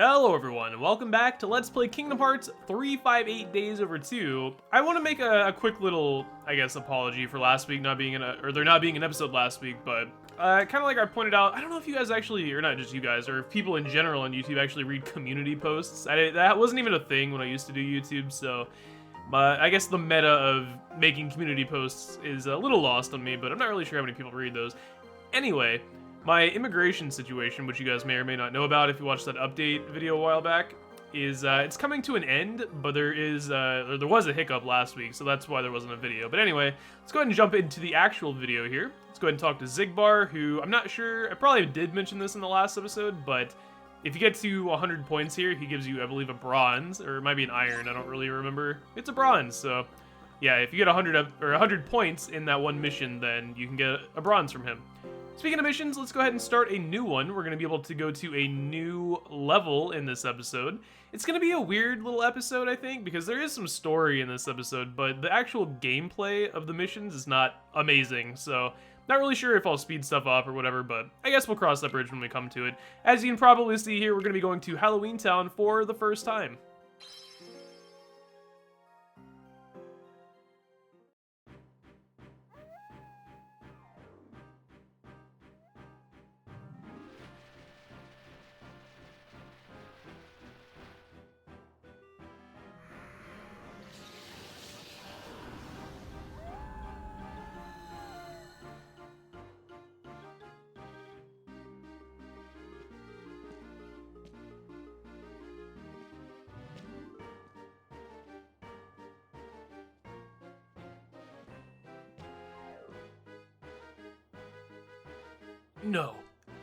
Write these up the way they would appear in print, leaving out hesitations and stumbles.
Hello everyone, and welcome back to Let's Play Kingdom Hearts 358 Days Over 2. I want to make a quick little, apology for last week not being there not being an episode last week, but kind of like I pointed out, I don't know if you guys actually, or not just you guys, or if people in general on YouTube actually read community posts. That wasn't even a thing when I used to do YouTube, so I guess the meta of making community posts is a little lost on me, but I'm not really sure how many people read those. Anyway, my immigration situation, which you guys may or may not know about if you watched that update video a while back, is it's coming to an end, but there was a hiccup last week, so that's why there wasn't a video. But anyway, let's go ahead and jump into the actual video here. Let's go ahead and talk to Xigbar, who I'm not sure, I probably did mention this in the last episode, but if you get to 100 points here, he gives you, I believe, a bronze, or it might be an iron, I don't really remember. It's a bronze, so yeah, if you get 100 points in that one mission, then you can get a bronze from him. Speaking of missions, let's go ahead and start a new one. We're going to be able to go to a new level in this episode. It's going to be a weird little episode, I think, because there is some story in this episode, but the actual gameplay of the missions is not amazing, so not really sure if I'll speed stuff up or whatever, but I guess we'll cross that bridge when we come to it. As you can probably see here, we're going to be going to Halloween Town for the first time. No,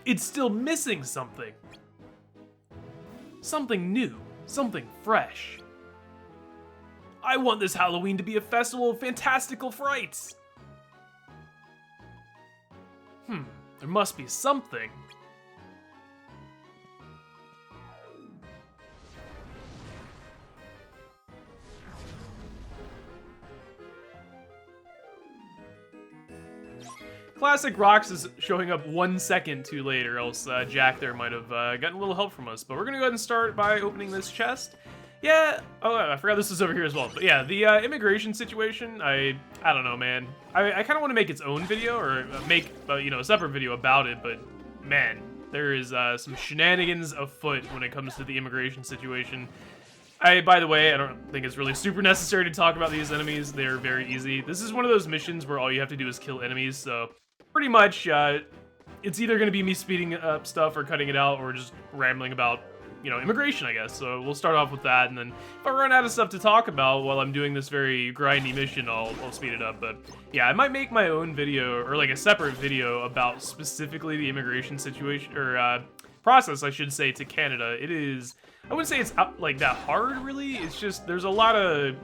it's still missing something. Something new, something fresh. I want this Halloween to be a festival of fantastical frights. There must be something. Classic Rox is showing up 1 second too late, or else Jack there might have gotten a little help from us. But we're gonna go ahead and start by opening this chest. Yeah, oh, I forgot this was over here as well. But yeah, the immigration situation, I don't know, man. I kind of want to make its own video, or make, a separate video about it, but man, there is some shenanigans afoot when it comes to the immigration situation. By the way, I don't think it's really super necessary to talk about these enemies. They're very easy. This is one of those missions where all you have to do is kill enemies, so pretty much, it's either going to be me speeding up stuff or cutting it out, or just rambling about, immigration, I guess. So we'll start off with that, and then if I run out of stuff to talk about while I'm doing this very grindy mission, I'll speed it up. But yeah, I might make my own video, or like a separate video about specifically the immigration situation, or process, I should say, to Canada. It is, I wouldn't say it's like that hard, really. It's just, there's a lot of,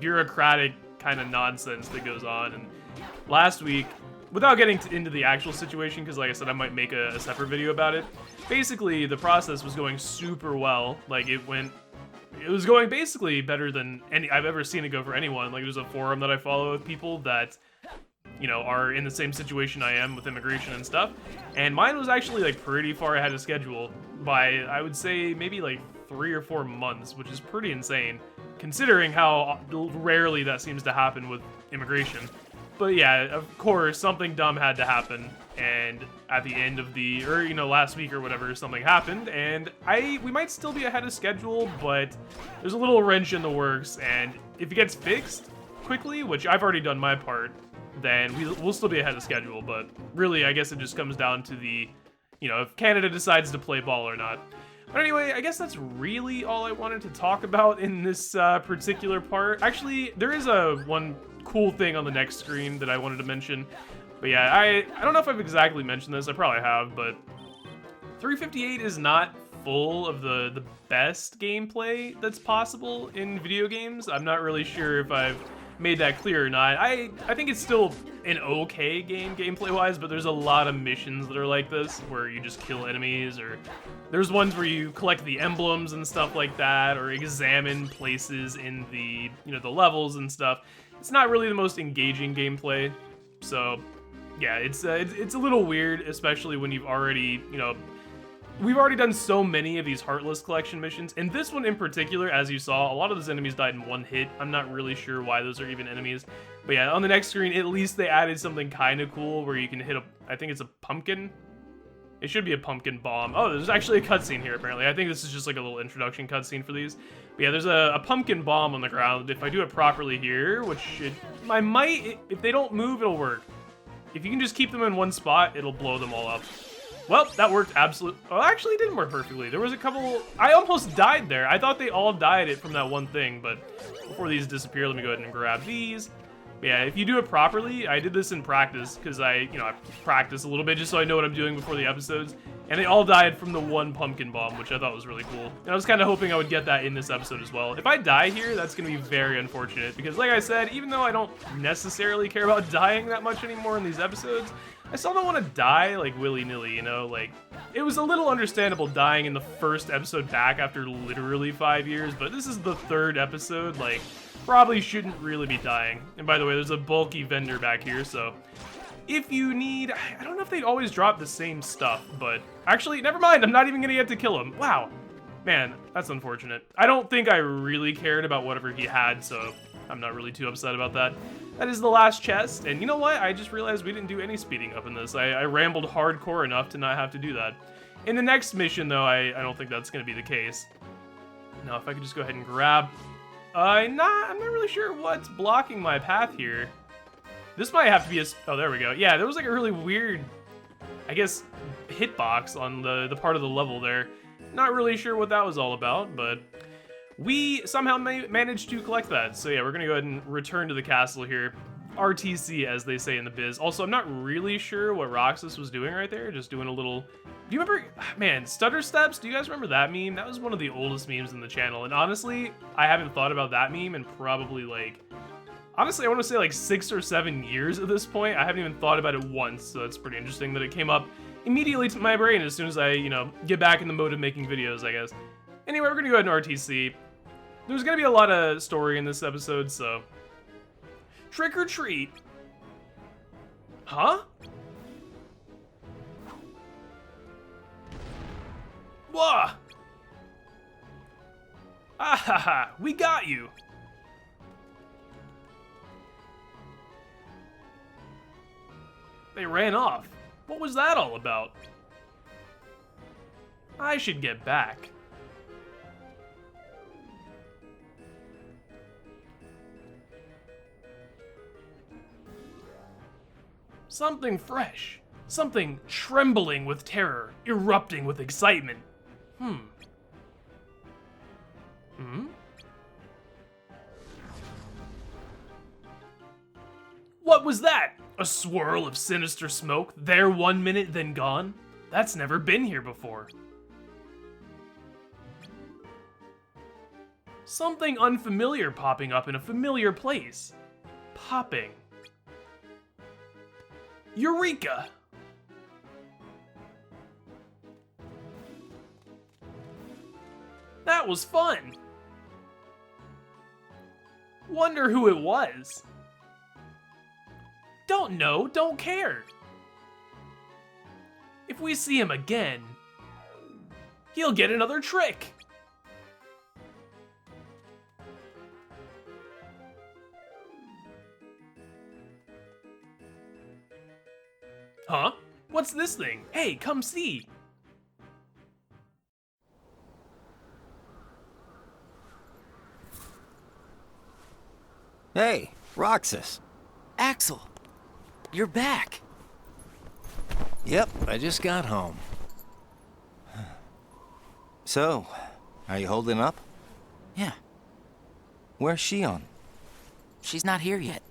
bureaucratic kind of nonsense that goes on. And last week, without getting into the actual situation, because like I said, I might make a separate video about it. Basically, the process was going super well. Like, it was going basically better than I've ever seen it go for anyone. Like, there's a forum that I follow of people that, are in the same situation I am with immigration and stuff. And mine was actually, like, pretty far ahead of schedule by, I would say, maybe, like, 3 or 4 months, which is pretty insane, considering how rarely that seems to happen with immigration. But yeah, of course, something dumb had to happen, and at the end of last week or whatever, something happened, and we might still be ahead of schedule, but there's a little wrench in the works, and if it gets fixed quickly, which I've already done my part, then we'll still be ahead of schedule. But really, I guess it just comes down to the, if Canada decides to play ball or not. But anyway, I guess that's really all I wanted to talk about in this particular part. Actually, there is one cool thing on the next screen that I wanted to mention. But yeah, I don't know if I've exactly mentioned this. I probably have, but 358 is not full of the best gameplay that's possible in video games. I'm not really sure if I've made that clear or not. I think it's still an okay game gameplay-wise, but there's a lot of missions that are like this, where you just kill enemies, or there's ones where you collect the emblems and stuff like that, or examine places in the, the levels and stuff. It's not really the most engaging gameplay, so yeah, it's a little weird, especially when you've already, we've already done so many of these Heartless Collection missions, and this one in particular, as you saw, a lot of those enemies died in one hit. I'm not really sure why those are even enemies. But yeah, on the next screen, at least they added something kind of cool where you can hit I think it's a pumpkin. It should be a pumpkin bomb. Oh, there's actually a cutscene here, apparently. I think this is just like a little introduction cutscene for these. But yeah, there's a pumpkin bomb on the ground. If I do it properly here, which I might, if they don't move, it'll work. If you can just keep them in one spot, it'll blow them all up. Well, that worked absolutely. Oh, actually, it didn't work perfectly. There was a couple. I almost died there. I thought they all died from that one thing, but before these disappear, let me go ahead and grab these. But yeah, if you do it properly, I did this in practice because I practice a little bit just so I know what I'm doing before the episodes. And they all died from the one pumpkin bomb, which I thought was really cool. And I was kind of hoping I would get that in this episode as well. If I die here, that's going to be very unfortunate because, like I said, even though I don't necessarily care about dying that much anymore in these episodes, I still don't want to die like willy-nilly, you know? Like, it was a little understandable dying in the first episode back after literally 5 years, but this is the third episode, like, probably shouldn't really be dying. And by the way, there's a bulky vendor back here, so if you need, I don't know if they'd always drop the same stuff, but actually, never mind, I'm not even gonna get to kill him. Wow, man, that's unfortunate. I don't think I really cared about whatever he had, so I'm not really too upset about that. That is the last chest, and you know what? I just realized we didn't do any speeding up in this. I rambled hardcore enough to not have to do that. In the next mission, though, I don't think that's gonna be the case. Now, if I could just go ahead and grab, I'm not really sure what's blocking my path here. This might have to be a, oh, there we go. Yeah, there was like a really weird, I guess, hitbox on the part of the level there. Not really sure what that was all about, but we somehow managed to collect that. So yeah, we're gonna go ahead and return to the castle here. RTC, as they say in the biz. Also, I'm not really sure what Roxas was doing right there. Just doing a little, do you remember, man, Stutter Steps? Do you guys remember that meme? That was one of the oldest memes in the channel. And honestly, I haven't thought about that meme in probably like, honestly, I want to say like 6 or 7 years at this point. I haven't even thought about it once, so it's pretty interesting that it came up immediately to my brain as soon as I, get back in the mode of making videos, I guess. Anyway, we're gonna go ahead and RTC. There's gonna be a lot of story in this episode, so trick or treat. Huh? Whoa! Ah ha ha, we got you. They ran off. What was that all about? I should get back. Something fresh. Something trembling with terror, erupting with excitement. What was that? A swirl of sinister smoke, there 1 minute, then gone? That's never been here before. Something unfamiliar popping up in a familiar place. Popping. Eureka! That was fun. Wonder who it was. Don't know, don't care. If we see him again, he'll get another trick. Huh? What's this thing? Hey, come see. Hey, Roxas. Axel, you're back. Yep, I just got home. So, are you holding up? Yeah, Where's Shion? she's not here yet.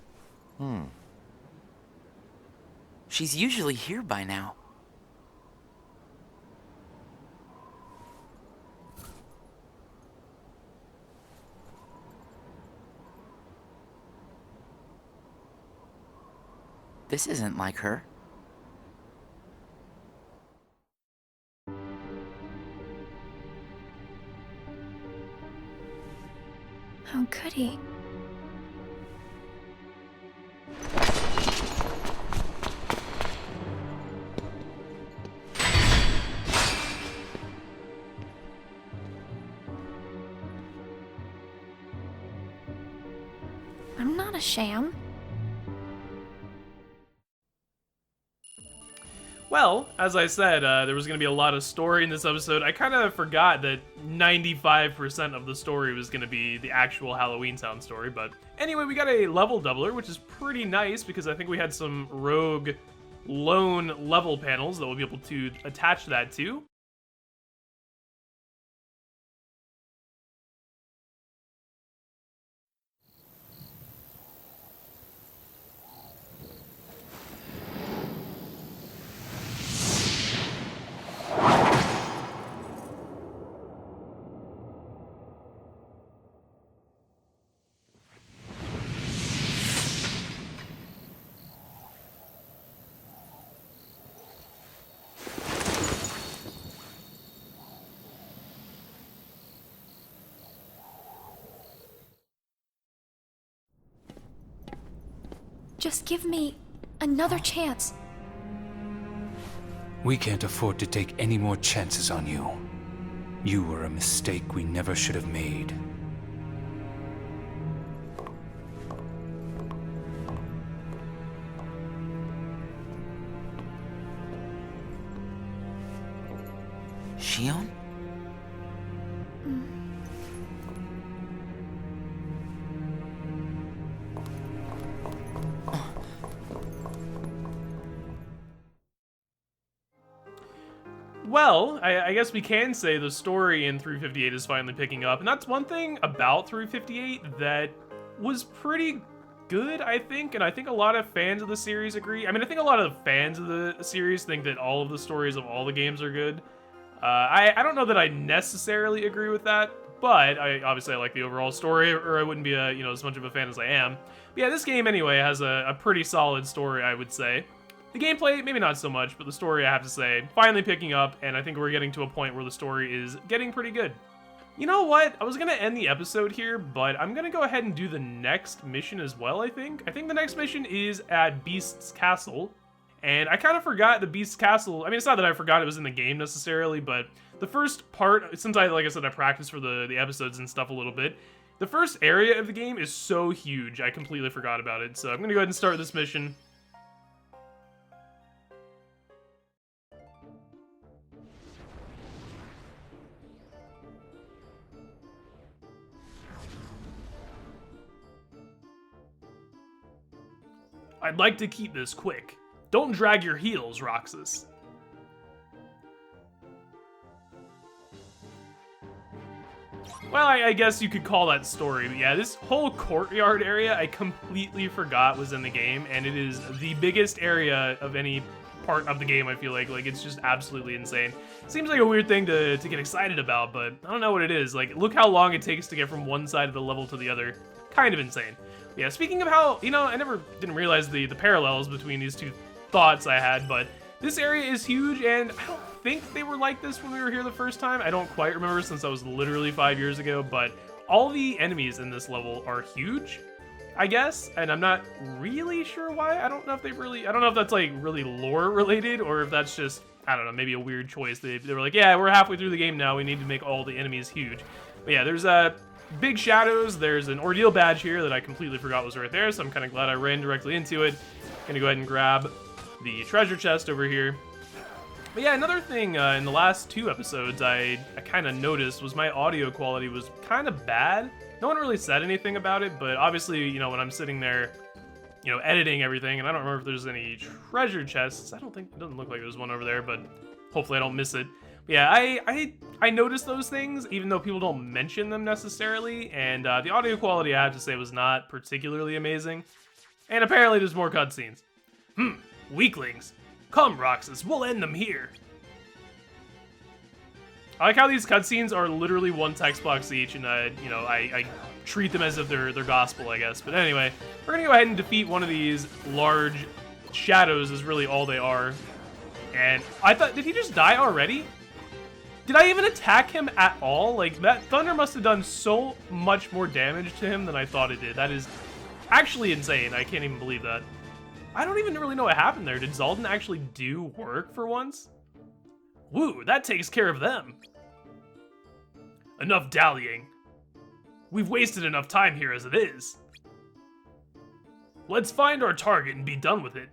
She's usually here by now. This isn't like her. How could he? not a sham. Well, as I said, there was going to be a lot of story in this episode. I kind of forgot that 95% of the story was going to be the actual Halloween Town story. But anyway, we got a level doubler, which is pretty nice because I think we had some rogue lone level panels that we'll be able to attach that to. Just give me another chance. We can't afford to take any more chances on you. You were a mistake we never should have made. Shion? Well, I guess we can say the story in 358 is finally picking up, and that's one thing about 358 that was pretty good, I think, and I think a lot of fans of the series agree. I mean, I think a lot of fans of the series think that all of the stories of all the games are good. I don't know that I necessarily agree with that, but obviously I like the overall story, or I wouldn't be as much of a fan as I am. But yeah, this game anyway has a pretty solid story, I would say. The gameplay, maybe not so much, but the story, I have to say, finally picking up, and I think we're getting to a point where the story is getting pretty good. You know what? I was going to end the episode here, but I'm going to go ahead and do the next mission as well, I think. I think the next mission is at Beast's Castle, and I kind of forgot the Beast's Castle. I mean, it's not that I forgot it was in the game necessarily, but the first part, since like I said, I practiced for the episodes and stuff a little bit, the first area of the game is so huge, I completely forgot about it. So I'm going to go ahead and start this mission. I'd like to keep this quick. Don't drag your heels, Roxas. Well, I guess you could call that story, but yeah, this whole courtyard area I completely forgot was in the game, and it is the biggest area of any part of the game, I feel like. Like, it's just absolutely insane. Seems like a weird thing to get excited about, but I don't know what it is. Like, look how long it takes to get from one side of the level to the other. Kind of insane. Yeah, speaking of how, I didn't realize the parallels between these two thoughts I had, but this area is huge, and I don't think they were like this when we were here the first time. I don't quite remember since that was literally 5 years ago, but all the enemies in this level are huge, I guess, and I'm not really sure why. I don't know if that's like really lore related, or if that's just, I don't know, maybe a weird choice. They were like, yeah, we're halfway through the game now, we need to make all the enemies huge. But yeah, there's big shadows. There's an ordeal badge here that I completely forgot was right there, so I'm kind of glad I ran directly into it. Gonna go ahead and grab the treasure chest over here. But yeah, another thing in the last 2 episodes I kind of noticed was my audio quality was kind of bad. No one really said anything about it, but obviously, when I'm sitting there, editing everything, and I don't remember if there's any treasure chests. It doesn't look like there's one over there, but hopefully I don't miss it. Yeah, I noticed those things, even though people don't mention them necessarily, and the audio quality, I have to say, was not particularly amazing. And apparently there's more cutscenes. Weaklings. Come, Roxas, we'll end them here. I like how these cutscenes are literally 1 text box each, and I treat them as if they're gospel, I guess. But anyway, we're gonna go ahead and defeat one of these large shadows is really all they are. And I thought, did he just die already? Did I even attack him at all? Like, that thunder must have done so much more damage to him than I thought it did. That is actually insane. I can't even believe that. I don't even really know what happened there. Did Zaldin actually do work for once? Woo, that takes care of them. Enough dallying. We've wasted enough time here as it is. Let's find our target and be done with it.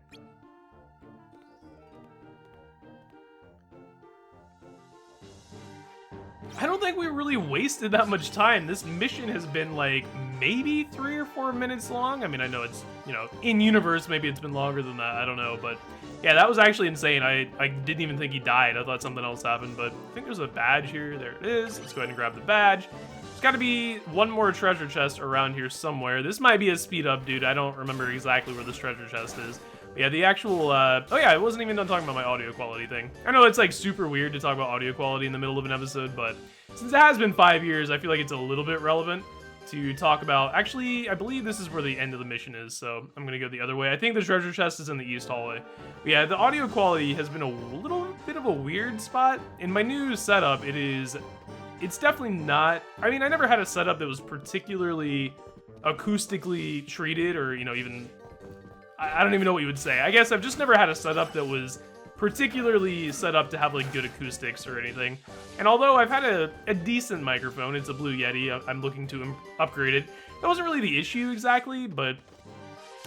I don't think we really wasted that much time. This mission has been like maybe 3 or 4 minutes long. I mean, I know it's, you know, in universe, maybe it's been longer than that. I don't know, but yeah, that was actually insane. I didn't even think he died. I thought something else happened, but I think there's a badge here. There it is. Let's go ahead and grab the badge. There's got to be one more treasure chest around here somewhere. This might be a speed up, dude. I don't remember exactly where this treasure chest is. But yeah, the actual, oh yeah, I wasn't even done talking about my audio quality thing. I know it's like super weird to talk about audio quality in the middle of an episode, but since it has been 5 years, I feel like it's a little bit relevant to talk about. Actually, I believe this is where the end of the mission is, so I'm gonna go the other way. I think the treasure chest is in the east hallway. But yeah, the audio quality has been a little bit of a weird spot. In my new setup, it's definitely not, I mean, I never had a setup that was particularly acoustically treated, or, you know, even, I don't even know what you would say. I guess I've just never had a setup that was particularly set up to have like good acoustics or anything. And although I've had a decent microphone, it's a Blue Yeti, I'm looking to upgrade it. That wasn't really the issue exactly, but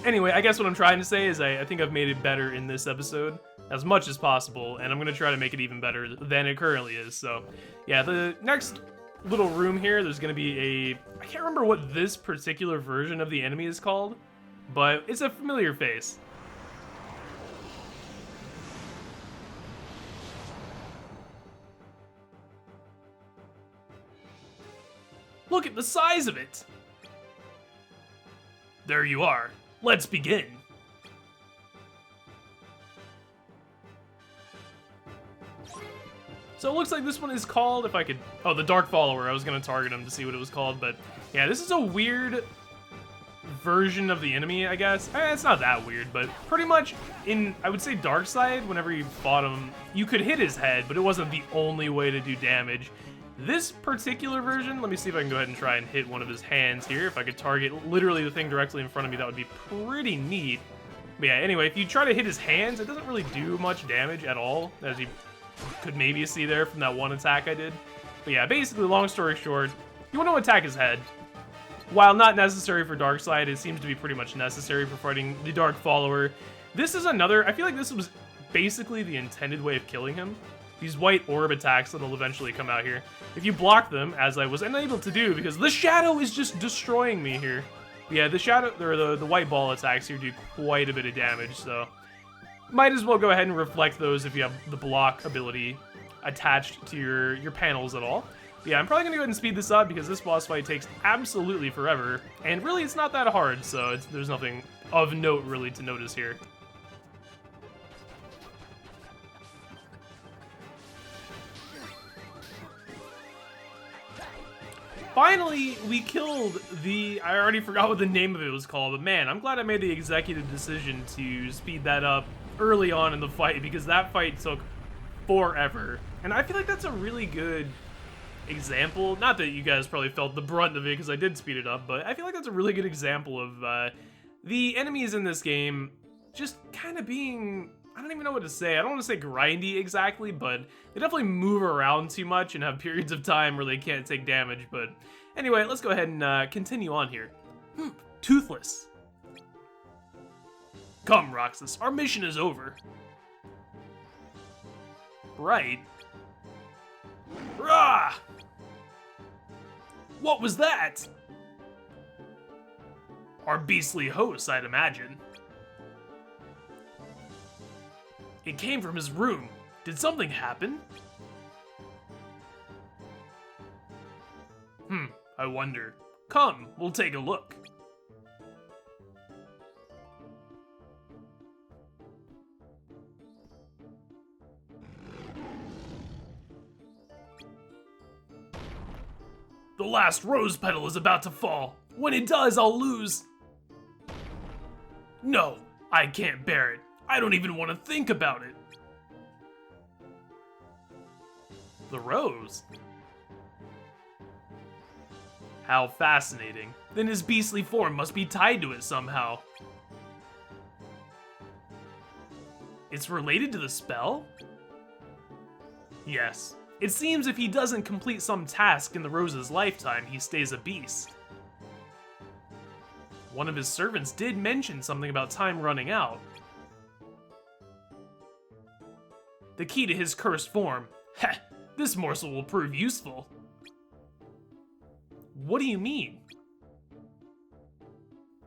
anyway, I guess what I'm trying to say is I think I've made it better in this episode as much as possible, and I'm gonna try to make it even better than it currently is. So yeah, the next little room here, there's gonna be I can't remember what this particular version of the enemy is called, but it's a familiar face. Look at the size of it! There you are. Let's begin. So it looks like this one is called, if I could, oh, the Dark Follower. I was gonna target him to see what it was called, but yeah, this is a weird version of the enemy, I guess. It's not that weird, but pretty much in, I would say, Dark Side, whenever you fought him, you could hit his head, but it wasn't the only way to do damage. This particular version, let me see if I can go ahead and try and hit one of his hands here. If I could target literally the thing directly in front of me, that would be pretty neat. But yeah, anyway, if you try to hit his hands, it doesn't really do much damage at all, as you could maybe see there from that one attack I did. But yeah, basically, long story short, you want to attack his head. While not necessary for Darkseid, it seems to be pretty much necessary for fighting the Dark Follower. This is another, I feel like this was basically the intended way of killing him. These white orb attacks that'll eventually come out here. If you block them, as I was unable to do, because the shadow is just destroying me here. Yeah, the shadow, or the white ball attacks here do quite a bit of damage, so might as well go ahead and reflect those if you have the block ability attached to your panels at all. But yeah, I'm probably gonna go ahead and speed this up because this boss fight takes absolutely forever, and really it's not that hard, so there's nothing of note really to notice here. Finally, we killed the, I already forgot what the name of it was called, but man, I'm glad I made the executive decision to speed that up early on in the fight, because that fight took forever. And I feel like that's a really good example, not that you guys probably felt the brunt of it because I did speed it up, but I feel like that's a really good example of the enemies in this game just kind of being, I don't even know what to say. I don't want to say grindy exactly, but they definitely move around too much and have periods of time where they can't take damage. But anyway, let's go ahead and continue on here. Toothless. Come, Roxas, our mission is over. Right. Rah! What was that? Our beastly host, I'd imagine. It came from his room. Did something happen? I wonder. Come, we'll take a look. The last rose petal is about to fall. When it does, I'll lose. No, I can't bear it. I don't even want to think about it. The rose? How fascinating. Then his beastly form must be tied to it somehow. It's related to the spell? Yes. It seems if he doesn't complete some task in the rose's lifetime, he stays a beast. One of his servants did mention something about time running out. The key to his cursed form. Heh, this morsel will prove useful. What do you mean?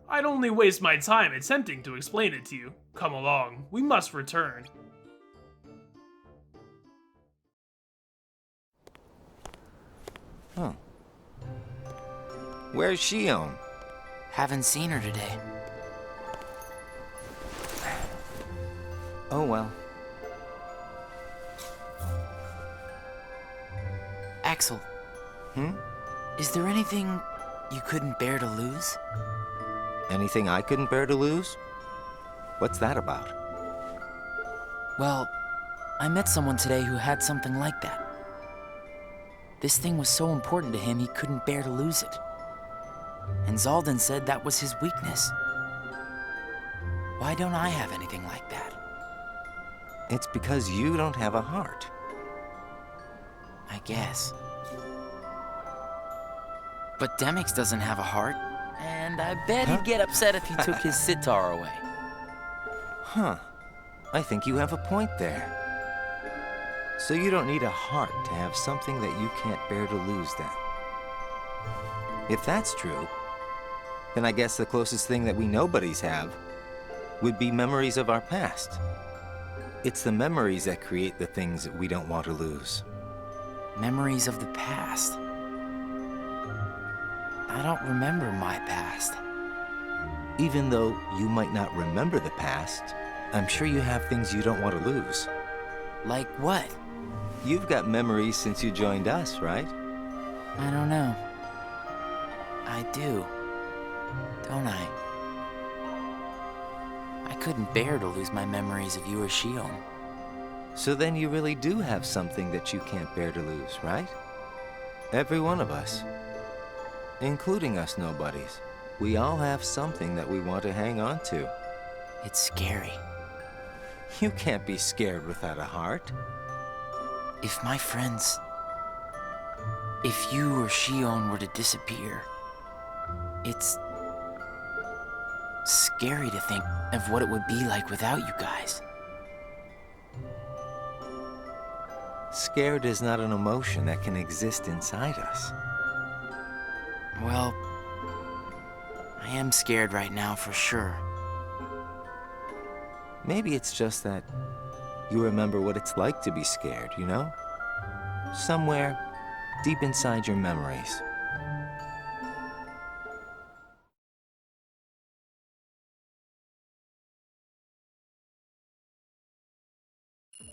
I'd only waste my time attempting to explain it to you. Come along, we must return. Huh. Where's Shion? Haven't seen her today. Oh well. Axel. Is there anything you couldn't bear to lose? Anything I couldn't bear to lose? What's that about? Well, I met someone today who had something like that. This thing was so important to him he couldn't bear to lose it. And Zaldan said that was his weakness. Why don't I have anything like that? It's because you don't have a heart. I guess. But Demix doesn't have a heart, and I bet he'd get upset if you took his sitar away. Huh. I think you have a point there. So you don't need a heart to have something that you can't bear to lose then. If that's true, then I guess the closest thing that we nobodies have would be memories of our past. It's the memories that create the things that we don't want to lose. Memories of the past. I don't remember my past. Even though you might not remember the past, I'm sure you have things you don't want to lose. Like what? You've got memories since you joined us, right? I don't know. I do. Don't I? I couldn't bear to lose my memories of you or Shion. So then you really do have something that you can't bear to lose, right? Every one of us. Including us nobodies. We all have something that we want to hang on to. It's scary. You can't be scared without a heart. If my friends... If you or Shion were to disappear, it's... scary to think of what it would be like without you guys. Scared is not an emotion that can exist inside us. Well, I am scared right now for sure. Maybe it's just that you remember what it's like to be scared, you know? Somewhere deep inside your memories.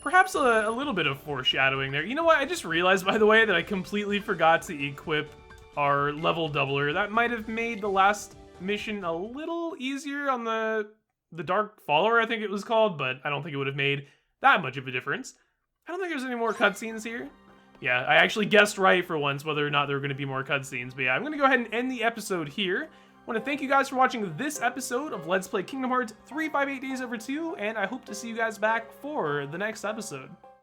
Perhaps a little bit of foreshadowing there. You know what? I just realized, by the way, that I completely forgot to equip our level doubler. That might have made the last mission a little easier on the Dark Follower, I think it was called, but I don't think it would have made that much of a difference. I don't think there's any more cutscenes here. Yeah, I actually guessed right for once whether or not there were going to be more cutscenes. But yeah, I'm going to go ahead and end the episode here. I want to thank you guys for watching this episode of Let's Play Kingdom Hearts 358 Days Over 2, and I hope to see you guys back for the next episode.